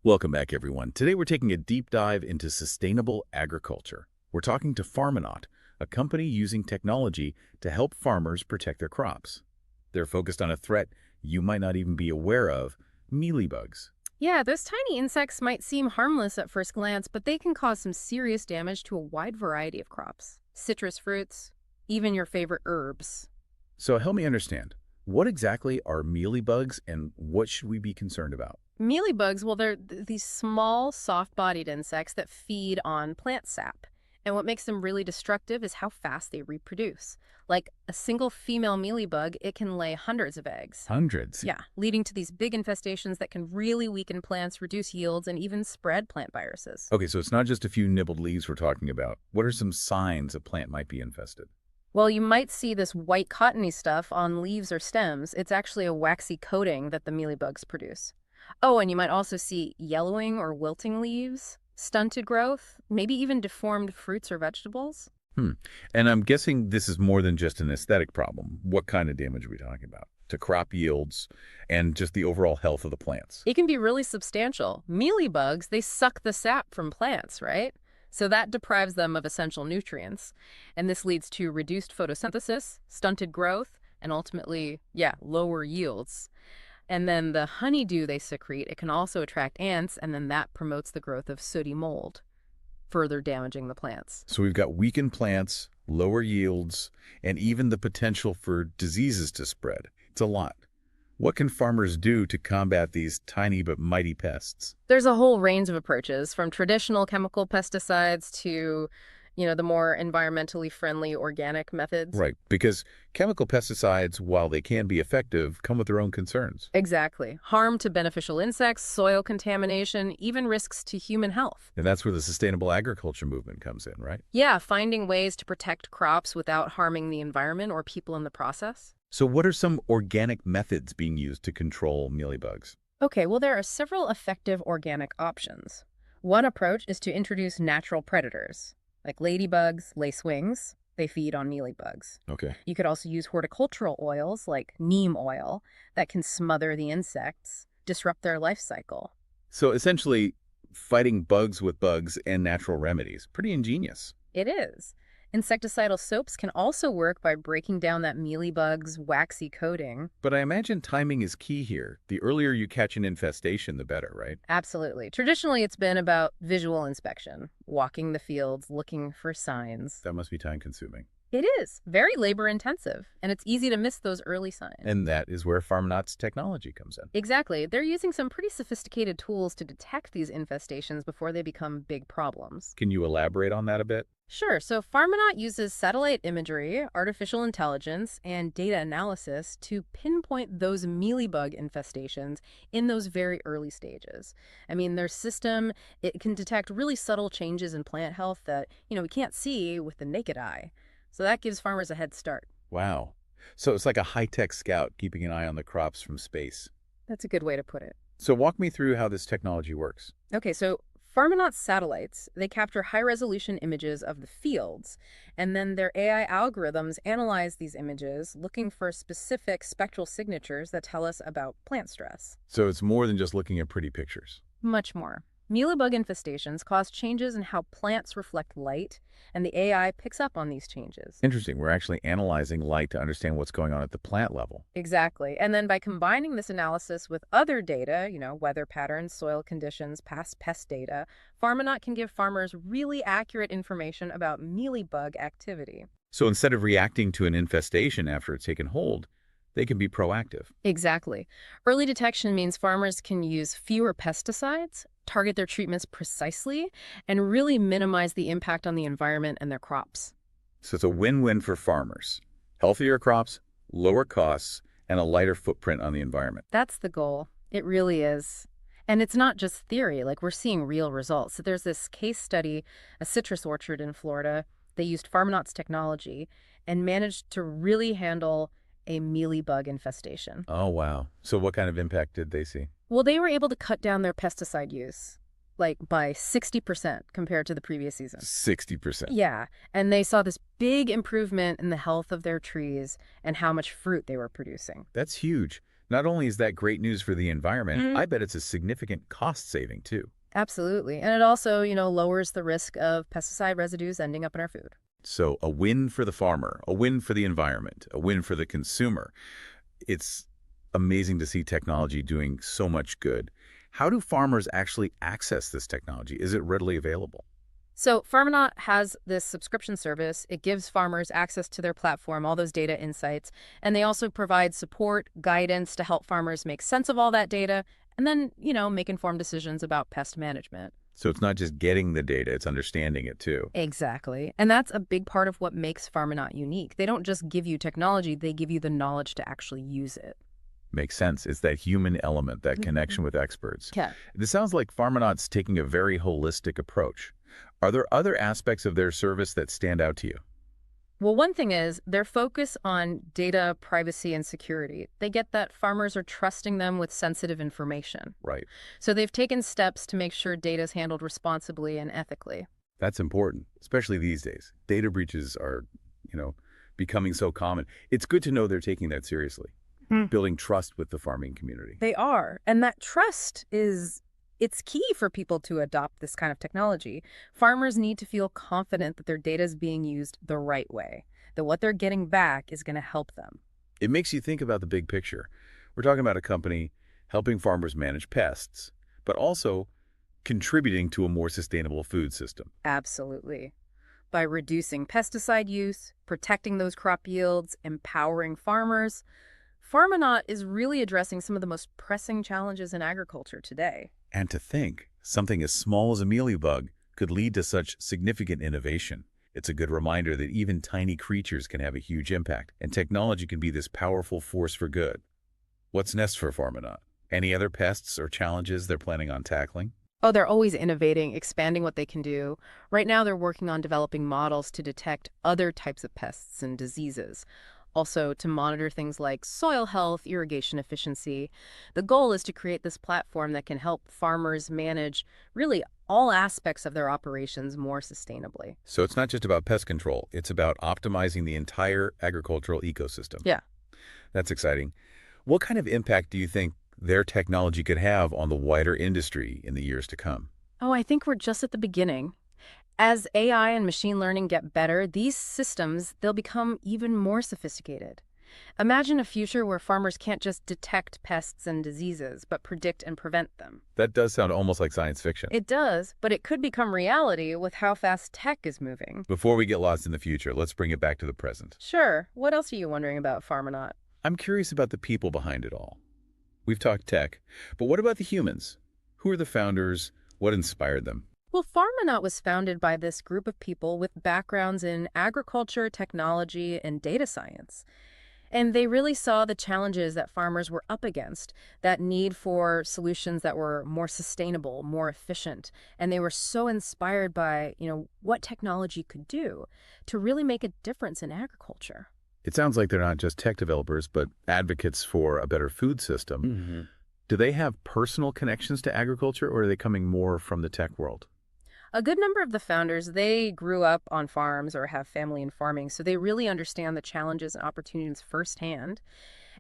Welcome back, everyone. Today we're taking a deep dive into sustainable agriculture. We're talking to Farmonaut, a company using technology to help farmers protect their crops. They're focused on a threat you might not even be aware of, mealybugs. Yeah, those tiny insects might seem harmless at first glance, but they can cause some serious damage to a wide variety of crops. Citrus fruits, even your favorite herbs. So help me understand, what exactly are mealybugs and what should we be concerned about? Mealybugs, well, they're these small, soft-bodied insects that feed on plant sap. And what makes them really destructive is how fast they reproduce. Like a single female mealybug, it can lay hundreds of eggs. Hundreds. Yeah, leading to these big infestations that can really weaken plants, reduce yields, and even spread plant viruses. Okay, so it's not just a few nibbled leaves we're talking about. What are some signs a plant might be infested? Well, you might see this white cottony stuff on leaves or stems. It's actually a waxy coating that the mealybugs produce. Oh, and you might also see yellowing or wilting leaves, stunted growth, maybe even deformed fruits or vegetables. Hmm. And I'm guessing this is more than just an aesthetic problem. What kind of damage are we talking about? To crop yields and just the overall health of the plants. It can be really substantial. Mealybugs, they suck the sap from plants, right? So that deprives them of essential nutrients. And this leads to reduced photosynthesis, stunted growth, and ultimately, yeah, lower yields. And then the honeydew they secrete, it can also attract ants, and then that promotes the growth of sooty mold, further damaging the plants. So we've got weakened plants, lower yields, and even the potential for diseases to spread. It's a lot. What can farmers do to combat these tiny but mighty pests? There's a whole range of approaches, from traditional chemical pesticides to, the more environmentally friendly organic methods. Right, because chemical pesticides, while they can be effective, come with their own concerns. Exactly. Harm to beneficial insects, soil contamination, even risks to human health. And that's where the sustainable agriculture movement comes in, right? Yeah, finding ways to protect crops without harming the environment or people in the process. So what are some organic methods being used to control mealybugs? Okay, well, there are several effective organic options. One approach is to introduce natural predators, like ladybugs, lacewings. They feed on mealybugs. Okay. You could also use horticultural oils like neem oil that can smother the insects, disrupt their life cycle. So essentially, fighting bugs with bugs and natural remedies. Pretty ingenious. It is. Insecticidal soaps can also work by breaking down that mealybug's waxy coating. But I imagine timing is key here. The earlier you catch an infestation, the better, right? Absolutely. Traditionally, it's been about visual inspection, walking the fields, looking for signs. That must be time-consuming. It is very labor intensive, and it's easy to miss those early signs. And that is where Farmonaut's technology comes in. Exactly. They're using some pretty sophisticated tools to detect these infestations before they become big problems. Can you elaborate on that a bit? Sure. So Farmonaut uses satellite imagery, artificial intelligence, and data analysis to pinpoint those mealybug infestations in those very early stages. I mean, their system, it can detect really subtle changes in plant health that, we can't see with the naked eye. So that gives farmers a head start. Wow. So it's like a high-tech scout keeping an eye on the crops from space. That's a good way to put it. So walk me through how this technology works. Okay, so Farmonaut's satellites, they capture high-resolution images of the fields, and then their AI algorithms analyze these images, looking for specific spectral signatures that tell us about plant stress. So it's more than just looking at pretty pictures. Much more. Mealybug infestations cause changes in how plants reflect light, and the AI picks up on these changes. Interesting. We're actually analyzing light to understand what's going on at the plant level. Exactly. And then by combining this analysis with other data, weather patterns, soil conditions, past pest data, Farmonaut can give farmers really accurate information about mealybug activity. So instead of reacting to an infestation after it's taken hold, they can be proactive. Exactly. Early detection means farmers can use fewer pesticides, target their treatments precisely, and really minimize the impact on the environment and their crops. So it's a win-win for farmers. Healthier crops, lower costs, and a lighter footprint on the environment. That's the goal. It really is. And it's not just theory, like we're seeing real results. So there's this case study, a citrus orchard in Florida. They used Farmonaut's technology and managed to really handle a mealybug infestation. Oh, wow. So what kind of impact did they see? Well, they were able to cut down their pesticide use, like by 60% compared to the previous season. 60%. Yeah, and they saw this big improvement in the health of their trees and how much fruit they were producing. That's huge. Not only is that great news for the environment, I bet it's a significant cost saving too. Absolutely. And it also, lowers the risk of pesticide residues ending up in our food. So a win for the farmer, a win for the environment, a win for the consumer. It's amazing to see technology doing so much good. How do farmers actually access this technology? Is it readily available? So Farmonaut has this subscription service. It gives farmers access to their platform, all those data insights, and they also provide support, guidance to help farmers make sense of all that data and then, make informed decisions about pest management. So it's not just getting the data, it's understanding it too. Exactly. And that's a big part of what makes Farmonaut unique. They don't just give you technology, they give you the knowledge to actually use it. Makes sense. It's that human element, that connection with experts. Yeah. This sounds like Farmonaut's taking a very holistic approach. Are there other aspects of their service that stand out to you? Well, one thing is their focus on data privacy and security. They get that farmers are trusting them with sensitive information. Right. So they've taken steps to make sure data is handled responsibly and ethically. That's important, especially these days. Data breaches are, becoming so common. It's good to know they're taking that seriously, building trust with the farming community. They are. And that trust it's key for people to adopt this kind of technology. Farmers need to feel confident that their data is being used the right way, that what they're getting back is going to help them. It makes you think about the big picture. We're talking about a company helping farmers manage pests, but also contributing to a more sustainable food system. Absolutely. By reducing pesticide use, protecting those crop yields, empowering farmers, Farmonaut is really addressing some of the most pressing challenges in agriculture today. And to think, something as small as a mealybug could lead to such significant innovation. It's a good reminder that even tiny creatures can have a huge impact, and technology can be this powerful force for good. What's next for Farmonaut? Any other pests or challenges they're planning on tackling? Oh, they're always innovating, expanding what they can do. Right now, they're working on developing models to detect other types of pests and diseases. Also, to monitor things like soil health, irrigation efficiency. The goal is to create this platform that can help farmers manage really all aspects of their operations more sustainably. So it's not just about pest control, it's about optimizing the entire agricultural ecosystem. Yeah. That's exciting. What kind of impact do you think their technology could have on the wider industry in the years to come? Oh, I think we're just at the beginning. As AI and machine learning get better, these systems, they'll become even more sophisticated. Imagine a future where farmers can't just detect pests and diseases, but predict and prevent them. That does sound almost like science fiction. It does, but it could become reality with how fast tech is moving. Before we get lost in the future, let's bring it back to the present. Sure. What else are you wondering about Farmonaut? I'm curious about the people behind it all. We've talked tech, but what about the humans? Who are the founders? What inspired them? Well, Farmonaut was founded by this group of people with backgrounds in agriculture, technology, and data science. And they really saw the challenges that farmers were up against, that need for solutions that were more sustainable, more efficient. And they were so inspired by, what technology could do to really make a difference in agriculture. It sounds like they're not just tech developers, but advocates for a better food system. Do they have personal connections to agriculture, or are they coming more from the tech world? A good number of the founders, they grew up on farms or have family in farming, so they really understand the challenges and opportunities firsthand.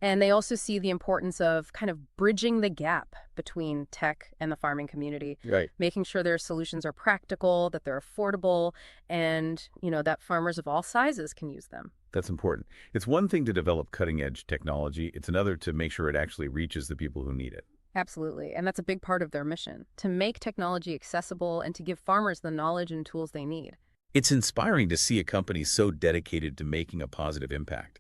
And they also see the importance of kind of bridging the gap between tech and the farming community, Right. making sure their solutions are practical, that they're affordable, and, that farmers of all sizes can use them. That's important. It's one thing to develop cutting-edge technology. It's another to make sure it actually reaches the people who need it. Absolutely. And that's a big part of their mission, to make technology accessible and to give farmers the knowledge and tools they need. It's inspiring to see a company so dedicated to making a positive impact.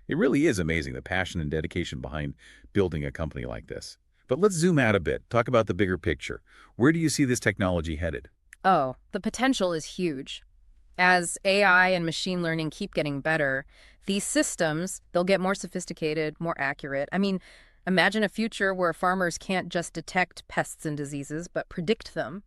It really is amazing, the passion and dedication behind building a company like this. But let's zoom out a bit, talk about the bigger picture. Where do you see this technology headed? Oh, the potential is huge. As AI and machine learning keep getting better, these systems, they'll get more sophisticated, more accurate. I mean, imagine a future where farmers can't just detect pests and diseases, but predict them,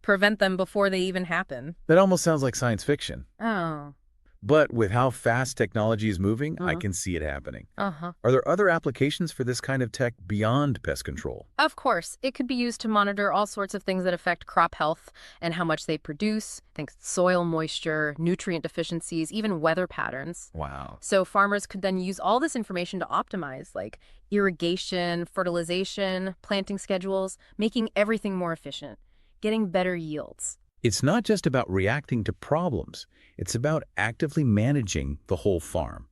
prevent them before they even happen. That almost sounds like science fiction. Oh. But with how fast technology is moving, I Mhm. can see it happening. Uh-huh. Are there other applications for this kind of tech beyond pest control? Of course, it could be used to monitor all sorts of things that affect crop health and how much they produce, things soil moisture, nutrient deficiencies, even weather patterns. Wow. So farmers could then use all this information to optimize, like irrigation, fertilization, planting schedules, making everything more efficient, getting better yields. It's not just about reacting to problems. It's about actively managing the whole farm.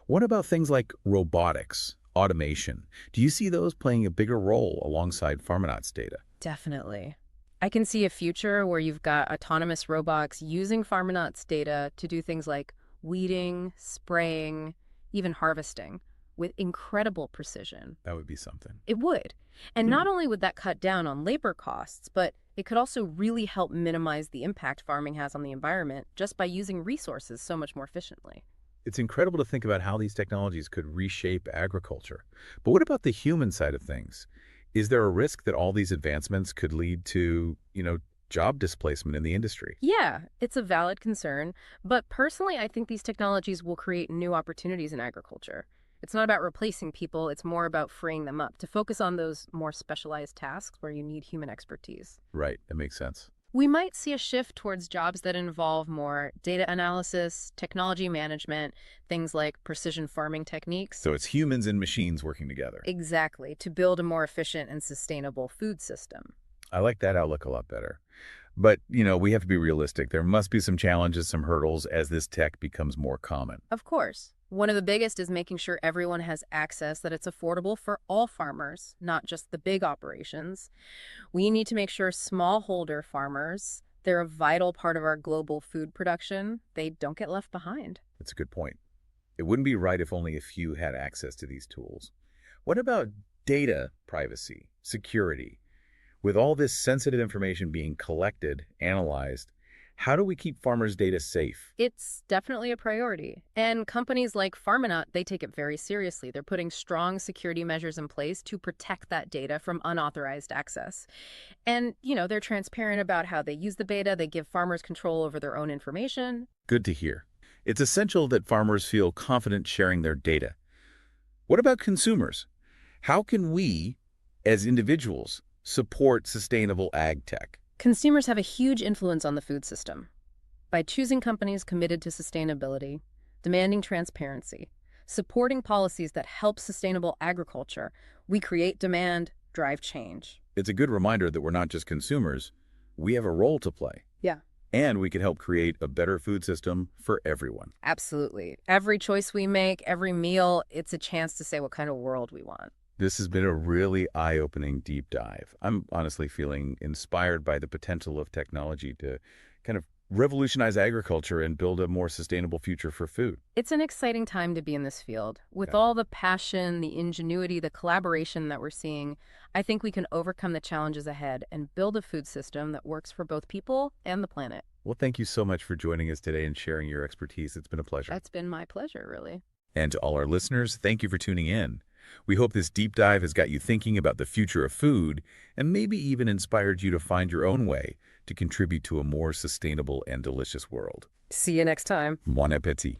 What about things like robotics, automation? Do you see those playing a bigger role alongside Farmonaut's data? Definitely. I can see a future where you've got autonomous robots using Farmonaut's data to do things like weeding, spraying, even harvesting with incredible precision. That would be something. It would. And Hmm. not only would that cut down on labor costs, but it could also really help minimize the impact farming has on the environment just by using resources so much more efficiently. It's incredible to think about how these technologies could reshape agriculture. But what about the human side of things? Is there a risk that all these advancements could lead to, job displacement in the industry? Yeah, it's a valid concern, but personally, I think these technologies will create new opportunities in agriculture. It's not about replacing people, it's more about freeing them up to focus on those more specialized tasks where you need human expertise. Right, that makes sense. We might see a shift towards jobs that involve more data analysis, technology management, things like precision farming techniques. So it's humans and machines working together. Exactly, to build a more efficient and sustainable food system. I like that outlook a lot better. But, we have to be realistic. There must be some challenges, some hurdles as this tech becomes more common. Of course. One of the biggest is making sure everyone has access, that it's affordable for all farmers, not just the big operations. We need to make sure smallholder farmers, they're a vital part of our global food production. They don't get left behind. That's a good point. It wouldn't be right if only a few had access to these tools. What about data privacy, security? With all this sensitive information being collected, analyzed, how do we keep farmers' data safe? It's definitely a priority. And companies like Farmonaut, they take it very seriously. They're putting strong security measures in place to protect that data from unauthorized access. And, they're transparent about how they use the data. They give farmers control over their own information. Good to hear. It's essential that farmers feel confident sharing their data. What about consumers? How can we, as individuals, support sustainable ag tech? Consumers have a huge influence on the food system. By choosing companies committed to sustainability, demanding transparency, supporting policies that help sustainable agriculture, we create demand, drive change. It's a good reminder that we're not just consumers. We have a role to play. Yeah. And we can help create a better food system for everyone. Absolutely. Every choice we make, every meal, it's a chance to say what kind of world we want. This has been a really eye-opening deep dive. I'm honestly feeling inspired by the potential of technology to kind of revolutionize agriculture and build a more sustainable future for food. It's an exciting time to be in this field. With Yeah. all the passion, the ingenuity, the collaboration that we're seeing, I think we can overcome the challenges ahead and build a food system that works for both people and the planet. Well, thank you so much for joining us today and sharing your expertise. It's been a pleasure. That's been my pleasure, really. And to all our listeners, thank you for tuning in. We hope this deep dive has got you thinking about the future of food and maybe even inspired you to find your own way to contribute to a more sustainable and delicious world. See you next time. Bon appétit.